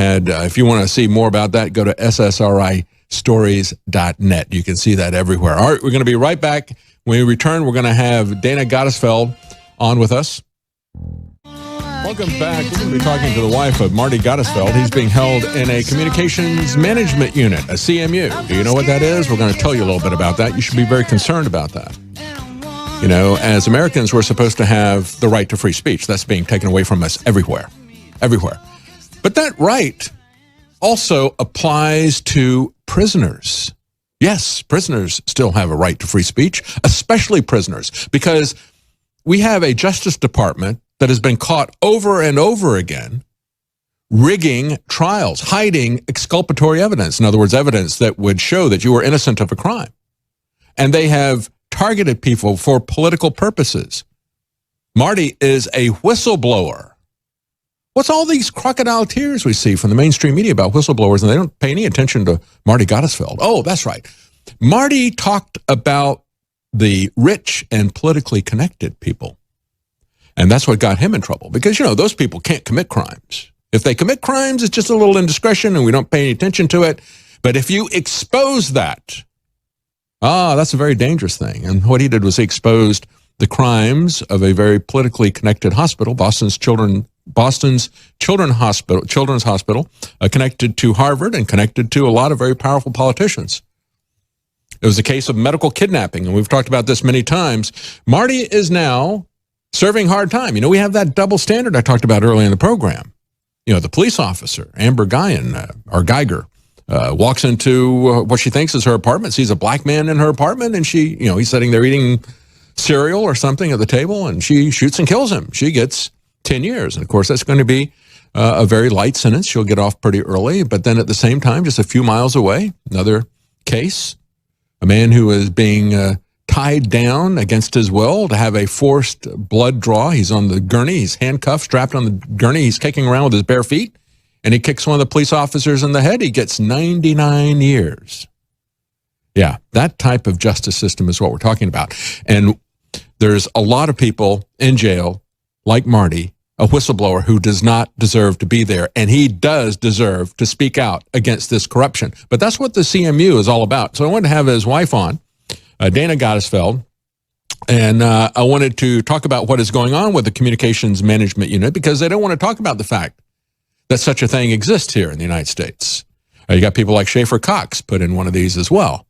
And if you want to see more about that, go to ssristories.net. You can see that everywhere. All right, we're going to be right back. When we return, we're going to have Dana Gottesfeld on with us. Welcome back. We're going to be talking to the wife of Marty Gottesfeld. He's being held in a communications management unit, a CMU. Do you know what that is? We're going to tell you a little bit about that. You should be very concerned about that. You know, as Americans, we're supposed to have the right to free speech. That's being taken away from us everywhere. But that right also applies to prisoners. Yes, prisoners still have a right to free speech, especially prisoners, because we have a Justice Department that has been caught over and over again rigging trials, hiding exculpatory evidence. In other words, evidence that would show that you were innocent of a crime. And they have targeted people for political purposes. Marty is a whistleblower. What's all these crocodile tears we see from the mainstream media about whistleblowers, and they don't pay any attention to Marty Gottesfeld? Oh, that's right. Marty talked about the rich and politically connected people. And that's what got him in trouble because, you know, those people can't commit crimes. If they commit crimes, it's just a little indiscretion and we don't pay any attention to it. But if you expose that, that's a very dangerous thing. And what he did was he exposed the crimes of a very politically connected hospital, Boston's Children's Hospital, connected to Harvard and connected to a lot of very powerful politicians. It was a case of medical kidnapping, and we've talked about this many times. Marty is now serving hard time. You know, we have that double standard I talked about earlier in the program. You know, the police officer, Amber Geiger, walks into what she thinks is her apartment, sees a black man in her apartment, and he's sitting there eating cereal or something at the table, and she shoots and kills him. She gets 10 years. And of course, that's going to be a very light sentence. She'll get off pretty early. But then at the same time, just a few miles away, another case, a man who is being tied down against his will to have a forced blood draw. He's on the gurney. He's handcuffed, strapped on the gurney. He's kicking around with his bare feet, and he kicks one of the police officers in the head. He gets 99 years. Yeah, that type of justice system is what we're talking about. And there's a lot of people in jail, like Marty, a whistleblower who does not deserve to be there, and he does deserve to speak out against this corruption. But that's what the CMU is all about. So I wanted to have his wife on, Dana Gottesfeld, and I wanted to talk about what is going on with the Communications Management Unit because they don't want to talk about the fact that such a thing exists here in the United States. You got people like Schaefer Cox put in one of these as well.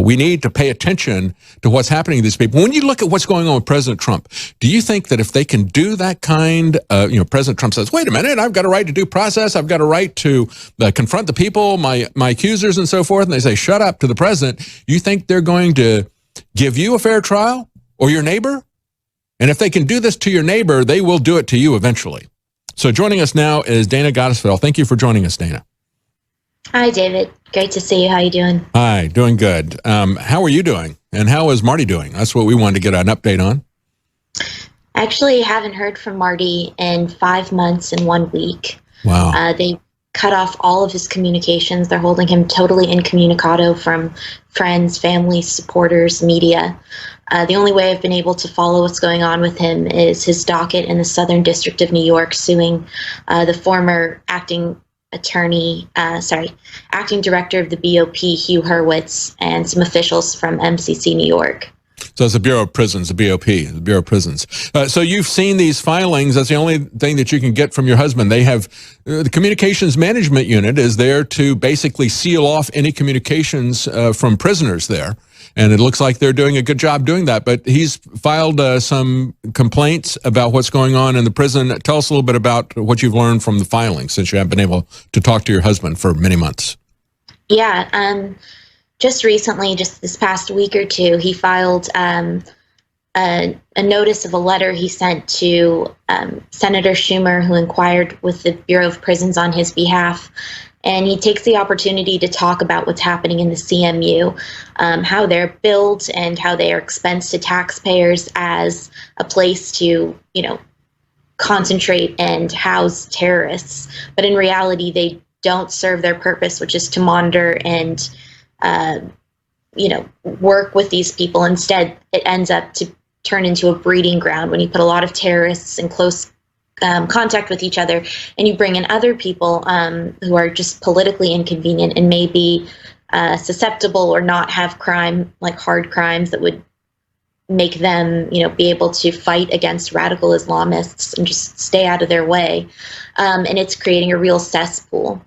We need to pay attention to what's happening to these people. When you look at what's going on with President Trump, do you think that if they can do that kind of, President Trump says, wait a minute, I've got a right to due process. I've got a right to confront the people, my accusers and so forth. And they say, shut up to the president. You think they're going to give you a fair trial or your neighbor? And if they can do this to your neighbor, they will do it to you eventually. So joining us now is Dana Gottesfeld. Thank you for joining us, Dana. Hi, David. Great to see you. How you doing? Hi, doing good. How are you doing? And how is Marty doing? That's what we wanted to get an update on. I actually haven't heard from Marty in 5 months and 1 week. Wow. They cut off all of his communications. They're holding him totally incommunicado from friends, family, supporters, media. The only way I've been able to follow what's going on with him is his docket in the Southern District of New York suing the former acting director of the BOP, Hugh Hurwitz, and some officials from MCC New York. So it's the Bureau of Prisons, the BOP, the Bureau of Prisons. So you've seen these filings. That's the only thing that you can get from your husband. They have the Communications Management Unit is there to basically seal off any communications from prisoners there. And it looks like they're doing a good job doing that. But he's filed some complaints about what's going on in the prison. Tell us a little bit about what you've learned from the filings since you haven't been able to talk to your husband for many months. Yeah, just recently, just this past week or two, he filed a notice of a letter he sent to Senator Schumer, who inquired with the Bureau of Prisons on his behalf. And he takes the opportunity to talk about what's happening in the CMU, how they're built and how they are expensed to taxpayers as a place to, concentrate and house terrorists. But in reality, they don't serve their purpose, which is to monitor and, work with these people. Instead, it ends up to turn into a breeding ground when you put a lot of terrorists in close contact with each other, and you bring in other people who are just politically inconvenient and may be susceptible or not have crime, like hard crimes that would make them, be able to fight against radical Islamists and just stay out of their way. And it's creating a real cesspool.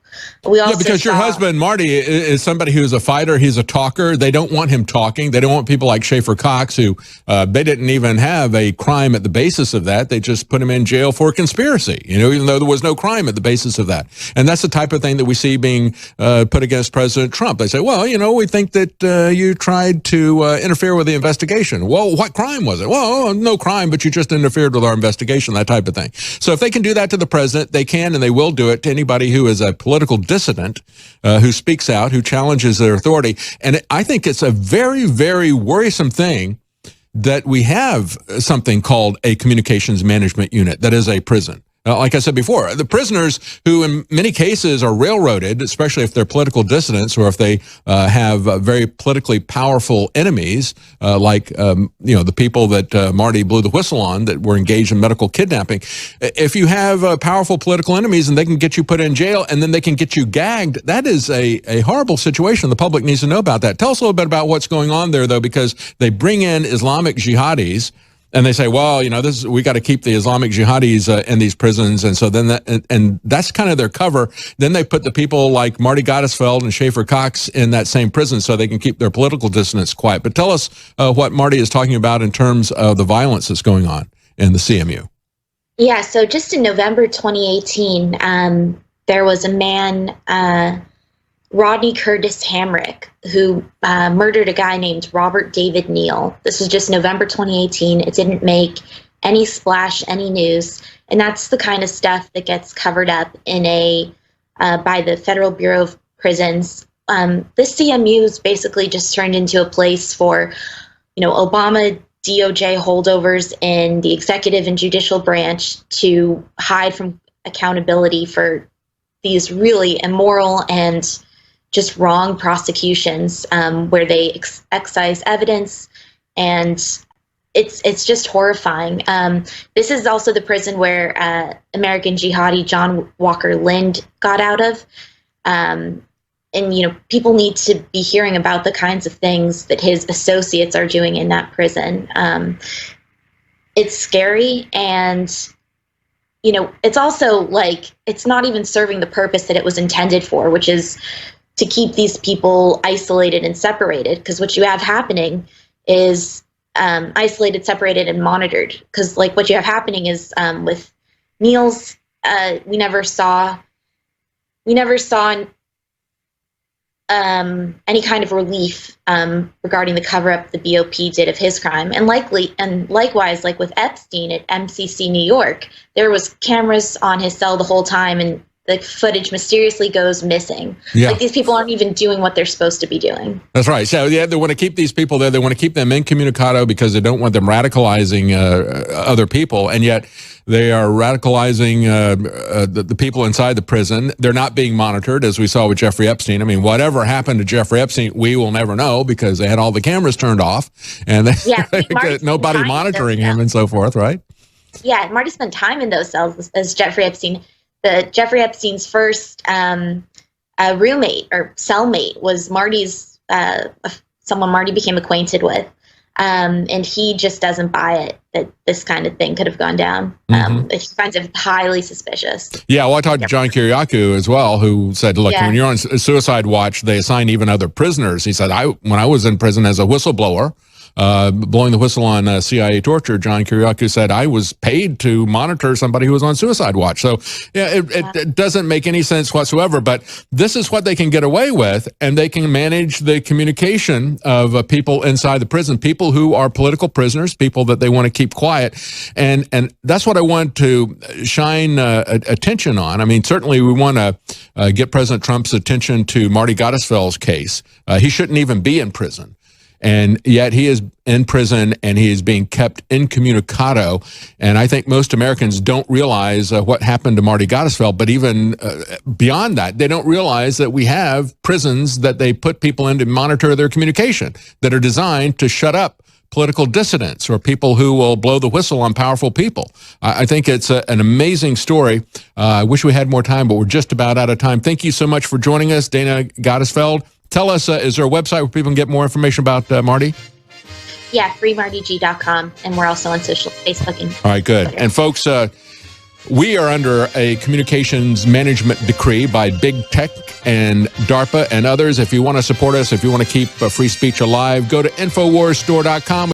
We also because your husband, Marty, is somebody who's a fighter. He's a talker. They don't want him talking. They don't want people like Schaefer Cox, who they didn't even have a crime at the basis of that. They just put him in jail for conspiracy, even though there was no crime at the basis of that. And that's the type of thing that we see being put against President Trump. They say, well, we think that you tried to interfere with the investigation. Well, what crime was it? Well, no crime, but you just interfered with our investigation, that type of thing. So if they can do that to the president, they can and they will do it to anybody who is a political dissident, who speaks out, who challenges their authority. And I think it's a very, very worrisome thing that we have something called a communications management unit that is a prison. Like I said before, the prisoners who in many cases are railroaded, especially if they're political dissidents or if they have very politically powerful enemies, like the people that Marty blew the whistle on that were engaged in medical kidnapping. If you have powerful political enemies and they can get you put in jail and then they can get you gagged, that is a horrible situation. The public needs to know about that. Tell us a little bit about what's going on there, though, because they bring in Islamic jihadis. And they say, well, we got to keep the Islamic jihadis in these prisons, and so then and that's kind of their cover. Then they put the people like Marty Gottesfeld and Schaefer Cox in that same prison so they can keep their political dissidents quiet. But tell us what Marty is talking about in terms of the violence that's going on in the CMU. Yeah, so just in November 2018, there was a man, Rodney Curtis Hamrick, who murdered a guy named Robert David Neal. This was just November 2018. It didn't make any splash, any news. And that's the kind of stuff that gets covered up in by the Federal Bureau of Prisons. This CMU is basically just turned into a place for, Obama DOJ holdovers in the executive and judicial branch to hide from accountability for these really immoral and just wrong prosecutions, where they excise evidence, and it's just horrifying. This is also the prison where American jihadi John Walker Lind got out of, and people need to be hearing about the kinds of things that his associates are doing in that prison. It's scary, and it's also like it's not even serving the purpose that it was intended for, which is to keep these people isolated and separated, because what you have happening is isolated, separated, and monitored. Because like what you have happening is with Neal's, we never saw any kind of relief regarding the cover-up the BOP did of his crime. And likewise, like with Epstein at MCC New York, there was cameras on his cell the whole time, and the footage mysteriously goes missing. Yeah. Like these people aren't even doing what they're supposed to be doing. That's right. So yeah, they want to keep these people there. They want to keep them incommunicado because they don't want them radicalizing other people. And yet they are radicalizing the people inside the prison. They're not being monitored, as we saw with Jeffrey Epstein. I mean, whatever happened to Jeffrey Epstein, we will never know because they had all the cameras turned off and nobody monitoring him and so forth, right? Yeah, Marty spent time in those cells as Jeffrey Epstein. Jeffrey Epstein's first roommate or cellmate was Marty's, someone Marty became acquainted with. And he just doesn't buy it that this kind of thing could have gone down. He finds it highly suspicious. Yeah, well, I talked to John Kiriakou as well, who said, look, when you're on suicide watch, they assign even other prisoners. He said, when I was in prison as a whistleblower, blowing the whistle on CIA torture, John Kiriakou said, I was paid to monitor somebody who was on suicide watch. So, it doesn't make any sense whatsoever, but this is what they can get away with, and they can manage the communication of people inside the prison, people who are political prisoners, people that they want to keep quiet, and that's what I want to shine attention on. I mean, certainly we want to get President Trump's attention to Marty Gottesfeld's case. He shouldn't even be in prison. And yet he is in prison and he is being kept incommunicado. And I think most Americans don't realize what happened to Marty Gottesfeld. But even beyond that, they don't realize that we have prisons that they put people in to monitor their communication that are designed to shut up political dissidents or people who will blow the whistle on powerful people. I think it's an amazing story. I wish we had more time, but we're just about out of time. Thank you so much for joining us, Dana Gottesfeld. Tell us, is there a website where people can get more information about Marty? Yeah, freemartygee.com, and we're also on Facebook. And all right, good. Twitter. And folks, we are under a communications management decree by big tech and DARPA and others. If you want to support us, if you want to keep free speech alive, go to InfoWarsStore.com.